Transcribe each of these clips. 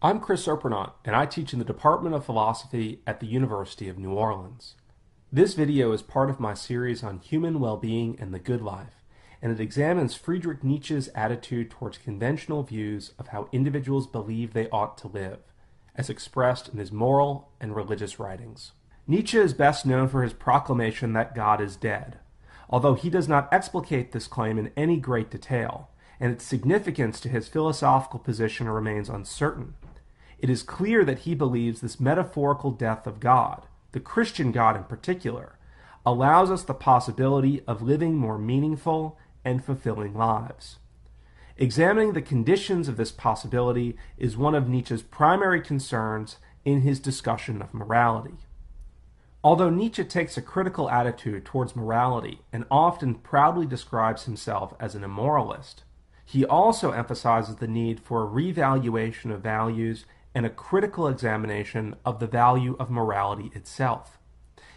I'm Chris Opernaut, and I teach in the Department of Philosophy at the University of New Orleans. This video is part of my series on human well-being and the good life, and it examines Friedrich Nietzsche's attitude towards conventional views of how individuals believe they ought to live, as expressed in his moral and religious writings. Nietzsche is best known for his proclamation that God is dead, although he does not explicate this claim in any great detail, and its significance to his philosophical position remains uncertain. It is clear that he believes this metaphorical death of God, the Christian God in particular, allows us the possibility of living more meaningful and fulfilling lives. Examining the conditions of this possibility is one of Nietzsche's primary concerns in his discussion of morality. Although Nietzsche takes a critical attitude towards morality and often proudly describes himself as an immoralist, he also emphasizes the need for a revaluation of values and a critical examination of the value of morality itself.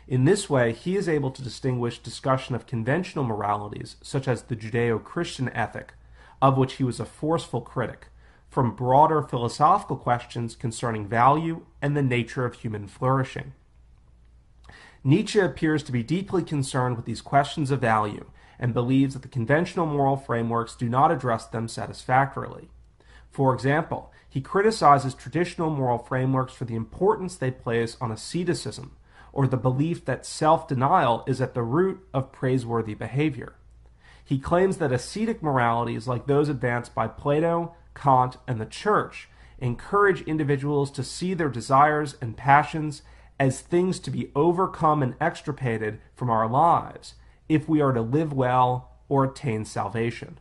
In this way, he is able to distinguish discussion of conventional moralities, such as the Judeo-Christian ethic, of which he was a forceful critic, from broader philosophical questions concerning value and the nature of human flourishing. Nietzsche appears to be deeply concerned with these questions of value and believes that the conventional moral frameworks do not address them satisfactorily. For example, he criticizes traditional moral frameworks for the importance they place on asceticism, or the belief that self-denial is at the root of praiseworthy behavior. He claims that ascetic moralities, like those advanced by Plato, Kant, and the Church, encourage individuals to see their desires and passions as things to be overcome and extirpated from our lives if we are to live well or attain salvation.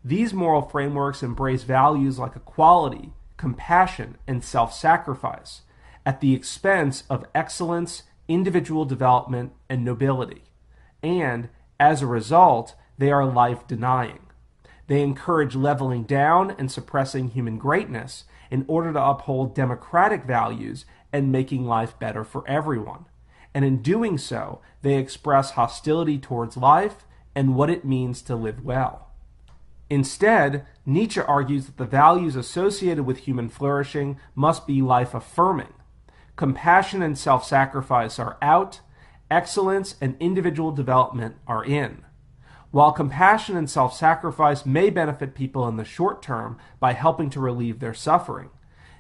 These moral frameworks embrace values like equality, compassion, and self-sacrifice at the expense of excellence, individual development, and nobility. And, as a result, they are life-denying. They encourage leveling down and suppressing human greatness in order to uphold democratic values and making life better for everyone. And in doing so, they express hostility towards life and what it means to live well. Instead, Nietzsche argues that the values associated with human flourishing must be life-affirming. Compassion and self-sacrifice are out, excellence and individual development are in. While compassion and self-sacrifice may benefit people in the short term by helping to relieve their suffering,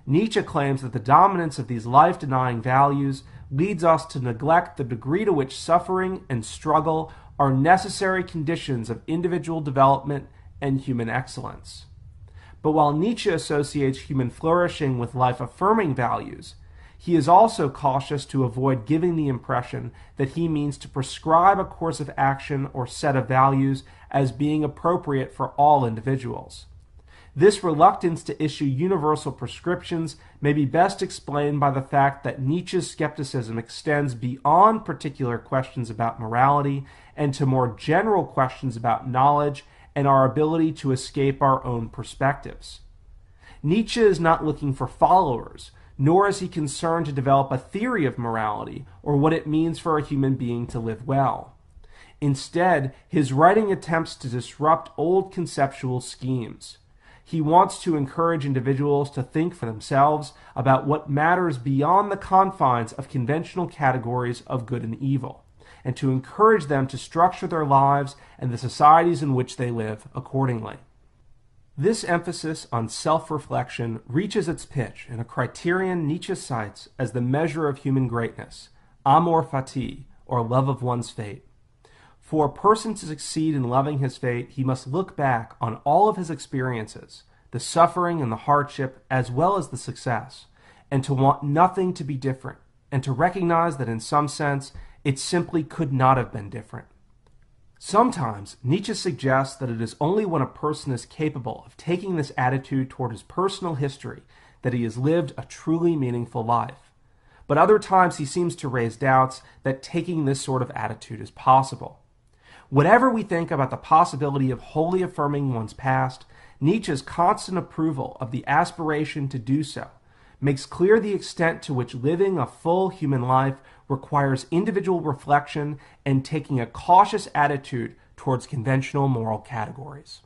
Nietzsche claims that the dominance of these life-denying values leads us to neglect the degree to which suffering and struggle are necessary conditions of individual development and human excellence. But while Nietzsche associates human flourishing with life-affirming values, he is also cautious to avoid giving the impression that he means to prescribe a course of action or set of values as being appropriate for all individuals. This reluctance to issue universal prescriptions may be best explained by the fact that Nietzsche's skepticism extends beyond particular questions about morality and to more general questions about knowledge and our ability to escape our own perspectives. Nietzsche is not looking for followers, nor is he concerned to develop a theory of morality or what it means for a human being to live well. Instead, his writing attempts to disrupt old conceptual schemes. He wants to encourage individuals to think for themselves about what matters beyond the confines of conventional categories of good and evil, and to encourage them to structure their lives and the societies in which they live accordingly. This emphasis on self-reflection reaches its pitch in a criterion Nietzsche cites as the measure of human greatness, amor fati, or love of one's fate. For a person to succeed in loving his fate, he must look back on all of his experiences, the suffering and the hardship, as well as the success, and to want nothing to be different, and to recognize that in some sense, it simply could not have been different. Sometimes, Nietzsche suggests that it is only when a person is capable of taking this attitude toward his personal history that he has lived a truly meaningful life. But other times he seems to raise doubts that taking this sort of attitude is possible. Whatever we think about the possibility of wholly affirming one's past, Nietzsche's constant approval of the aspiration to do so makes clear the extent to which living a full human life requires individual reflection and taking a cautious attitude towards conventional moral categories.